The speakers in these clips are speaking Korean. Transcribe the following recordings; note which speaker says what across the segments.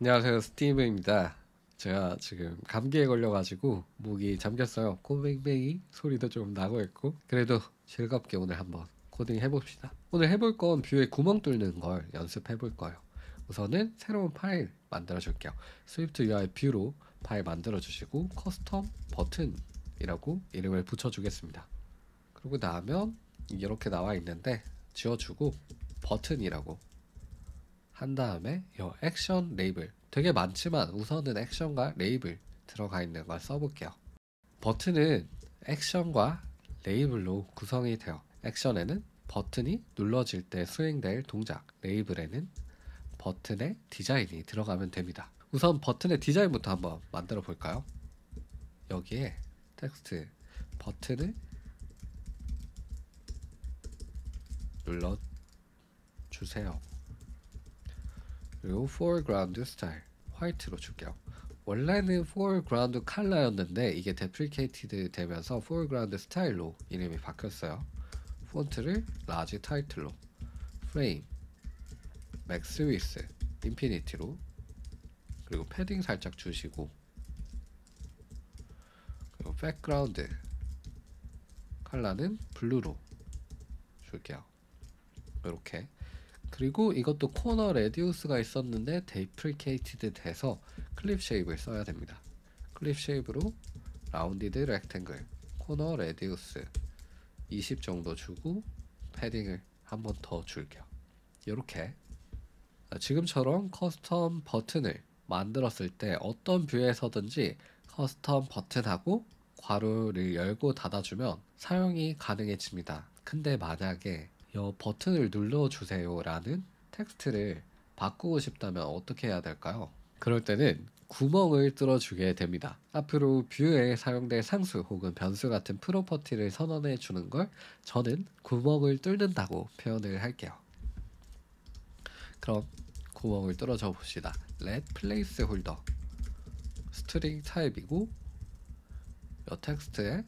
Speaker 1: 안녕하세요, 스티브입니다. 제가 지금 감기에 걸려가지고 목이 잠겼어요. 코맹맹이 소리도 좀 나고 있고, 그래도 즐겁게 오늘 한번 코딩 해봅시다. 오늘 해볼 건 뷰에 구멍 뚫는 걸 연습해볼 거예요. 우선은 새로운 파일 만들어줄게요. 스위프트 UI 뷰로 파일 만들어주시고 커스텀 버튼이라고 이름을 붙여주겠습니다. 그러고 나면 이렇게 나와 있는데 지워주고 버튼이라고 한 다음에 이 액션 레이블, 되게 많지만 우선은 액션과 레이블 들어가 있는 걸 써볼게요. 버튼은 액션과 레이블로 구성이 돼요. 액션에는 버튼이 눌러질 때 수행될 동작, 레이블에는 버튼의 디자인이 들어가면 됩니다. 우선 버튼의 디자인부터 한번 만들어 볼까요? 여기에 텍스트 버튼을 눌러주세요. 그리고 foreground 스타일 화이트로 줄게요. 원래는 foreground 컬러였는데 이게 deprecated 되면서 foreground 스타일로 이름이 바뀌었어요. 폰트를 large title로, frame, max width, infinity로, 그리고 패딩 살짝 주시고, 그리고 background 컬러는 블루로 줄게요. 이렇게. 그리고 이것도 코너 레디우스가 있었는데 데프리케이티드 돼서 클립 쉐입을 써야 됩니다. 클립 쉐입으로 라운디드 렉탱글 코너 레디우스 20 정도 주고 패딩을 한 번 더 줄게요. 이렇게 지금처럼 커스텀 버튼을 만들었을 때 어떤 뷰에서든지 커스텀 버튼하고 괄호를 열고 닫아주면 사용이 가능해집니다. 근데 만약에 이 버튼을 눌러주세요 라는 텍스트를 바꾸고 싶다면 어떻게 해야 될까요? 그럴 때는 구멍을 뚫어주게 됩니다. 앞으로 뷰에 사용될 상수 혹은 변수 같은 프로퍼티를 선언해 주는 걸 저는 구멍을 뚫는다고 표현을 할게요. 그럼 구멍을 뚫어줘 봅시다. let placeholder 스트링 타입이고 이 텍스트에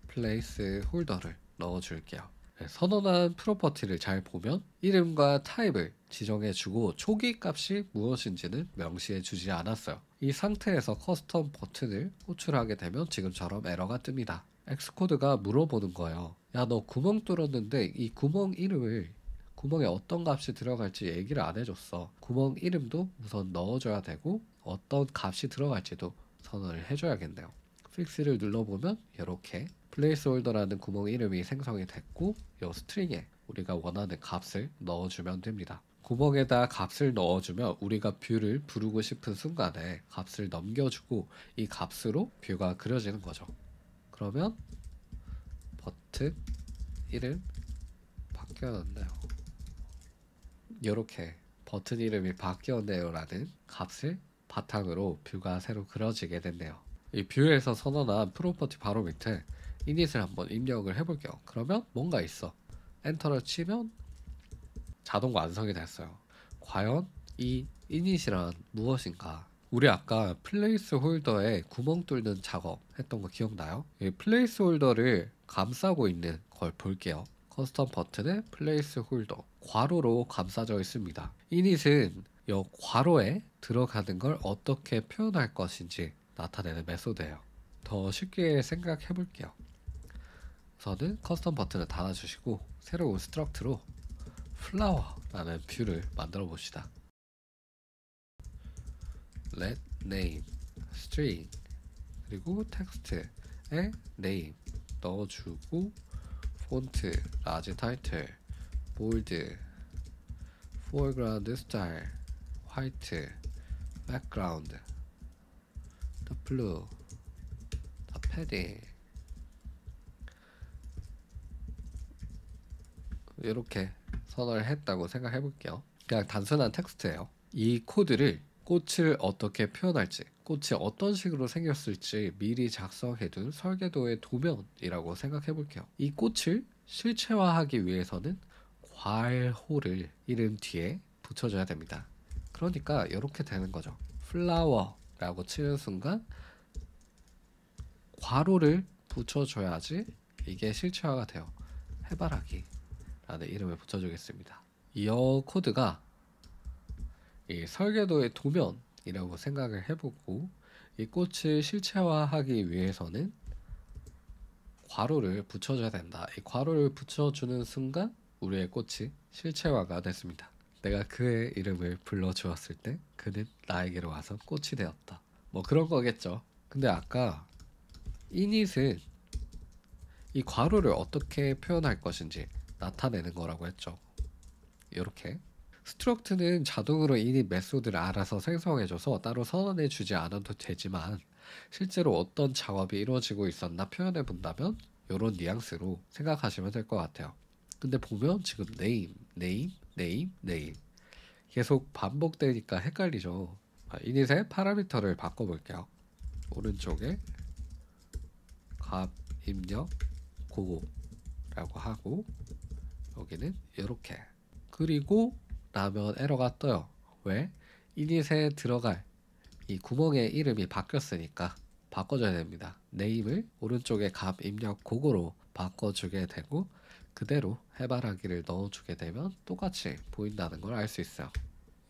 Speaker 1: placeholder를 넣어줄게요. 선언한 프로퍼티를 잘 보면 이름과 타입을 지정해주고 초기 값이 무엇인지는 명시해주지 않았어요. 이 상태에서 커스텀 버튼을 호출하게 되면 지금처럼 에러가 뜹니다. 엑스코드가 물어보는 거예요. 야, 너 구멍 뚫었는데 이 구멍 이름을 구멍에 어떤 값이 들어갈지 얘기를 안 해줬어. 구멍 이름도 우선 넣어줘야 되고 어떤 값이 들어갈지도 선언을 해줘야겠네요. 픽스를 눌러보면 이렇게 플레이스홀더라는 구멍 이름이 생성이 됐고 이 스트링에 우리가 원하는 값을 넣어주면 됩니다. 구멍에다 값을 넣어주면 우리가 뷰를 부르고 싶은 순간에 값을 넘겨주고 이 값으로 뷰가 그려지는 거죠. 그러면 버튼 이름 바뀌었네요. 이렇게 버튼 이름이 바뀌었네요 라는 값을 바탕으로 뷰가 새로 그려지게 됐네요. 이 뷰에서 선언한 프로퍼티 바로 밑에 이닛을 한번 입력을 해볼게요. 그러면 뭔가 있어. 엔터를 치면 자동 완성이 됐어요. 과연 이 이닛이란 무엇인가? 우리 아까 플레이스 홀더에 구멍 뚫는 작업 했던 거 기억나요? 이 플레이스 홀더를 감싸고 있는 걸 볼게요. 커스텀 버튼에 플레이스 홀더 괄호로 감싸져 있습니다. 이닛은 이 괄호에 들어가는 걸 어떻게 표현할 것인지 나타내는 메소드예요. 더 쉽게 생각해 볼게요. 우선은 커스텀 버튼을 닫아주시고 새로운 스트럭트로 플라워라는 뷰를 만들어 봅시다. let name string 그리고 텍스트에 name 넣어주고 폰트 large title bold foreground style white background the blue the padding 이렇게 선언을 했다고 생각해 볼게요. 그냥 단순한 텍스트예요. 이 코드를 꽃을 어떻게 표현할지, 꽃이 어떤 식으로 생겼을지 미리 작성해둔 설계도의 도면이라고 생각해 볼게요. 이 꽃을 실체화하기 위해서는 괄호를 이름 뒤에 붙여줘야 됩니다. 그러니까 이렇게 되는 거죠. flower라고 치는 순간 괄호를 붙여줘야지 이게 실체화가 돼요. 해바라기 라는 이름을 붙여주겠습니다. 이 코드가 이 설계도의 도면 이라고 생각을 해보고 이 꽃을 실체화하기 위해서는 괄호를 붙여줘야 된다. 이 괄호를 붙여주는 순간 우리의 꽃이 실체화가 됐습니다. 내가 그의 이름을 불러주었을 때 그는 나에게로 와서 꽃이 되었다. 뭐 그런 거겠죠. 근데 아까 init은 이 괄호를 어떻게 표현할 것인지 나타내는 거라고 했죠. 이렇게 스트럭트는 자동으로 init 메소드를 알아서 생성해줘서 따로 선언해주지 않아도 되지만 실제로 어떤 작업이 이루어지고 있었나 표현해 본다면 이런 뉘앙스로 생각하시면 될 것 같아요. 근데 보면 지금 name 계속 반복되니까 헷갈리죠. init의 파라미터를 바꿔볼게요. 오른쪽에 값 입력 고고라고 하고 여기는 이렇게 그리고 나면 에러가 떠요. 왜? init에 들어갈 이 구멍의 이름이 바뀌었으니까 바꿔줘야 됩니다. name을 오른쪽에 값 입력 고고로 바꿔주게 되고 그대로 해바라기를 넣어주게 되면 똑같이 보인다는 걸 알 수 있어요.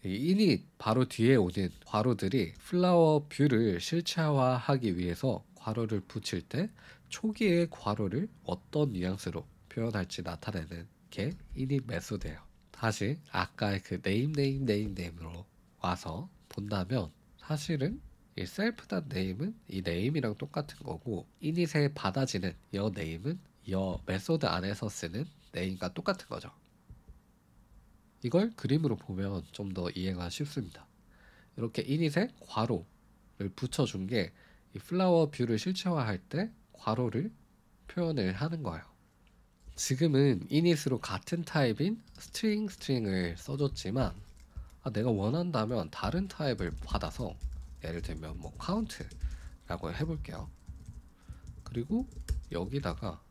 Speaker 1: 이 init 바로 뒤에 오는 괄호들이 플라워 뷰를 실체화하기 위해서 괄호를 붙일 때 초기의 괄호를 어떤 뉘앙스로 표현할지 나타내는 게 init 메소드예요. 다시 아까의 그 name으로 와서 본다면 사실은 이 self.name은 이 name이랑 똑같은 거고 init에 받아지는 your name은 your 메소드 안에서 쓰는 name과 똑같은 거죠. 이걸 그림으로 보면 좀 더 이해가 쉽습니다. 이렇게 init에 괄호를 붙여준 게 이 플라워 뷰를 실체화할 때 괄호를 표현을 하는 거예요. 지금은 init으로 같은 타입인 스트링을 써줬지만 내가 원한다면 다른 타입을 받아서 예를 들면 뭐 count라고 해볼게요. 그리고 여기다가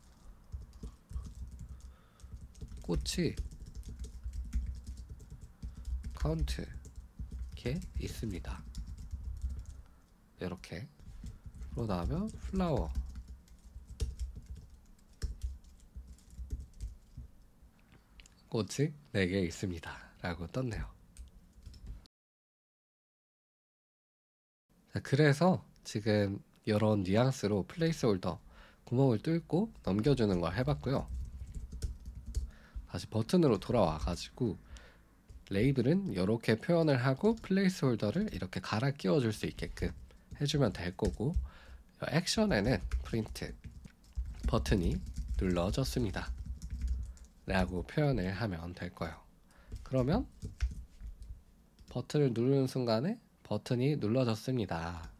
Speaker 1: 꽃이 count 이렇게 있습니다. 이렇게 그러다면 플라워 꽃이 4개 있습니다 라고 떴네요. 자, 그래서 지금 이런 뉘앙스로 플레이스홀더 구멍을 뚫고 넘겨주는 걸 해봤고요. 다시 버튼으로 돌아와 가지고 레이블은 이렇게 표현을 하고 플레이스홀더를 이렇게 갈아 끼워 줄 수 있게끔 해주면 될 거고 액션에는 프린트 버튼이 눌러졌습니다 라고 표현을 하면 될 거예요. 그러면 버튼을 누르는 순간에 버튼이 눌러졌습니다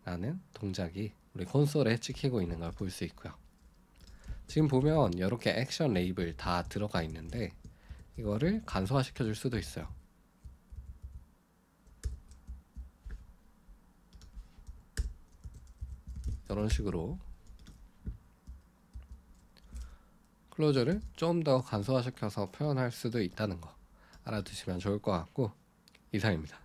Speaker 1: 라는 동작이 우리 콘솔에 찍히고 있는 걸 볼 수 있고요. 지금 보면 이렇게 액션 레이블 다 들어가 있는데 이거를 간소화 시켜줄 수도 있어요. 이런 식으로 클로저를 좀 더 간소화 시켜서 표현할 수도 있다는 거 알아두시면 좋을 것 같고 이상입니다.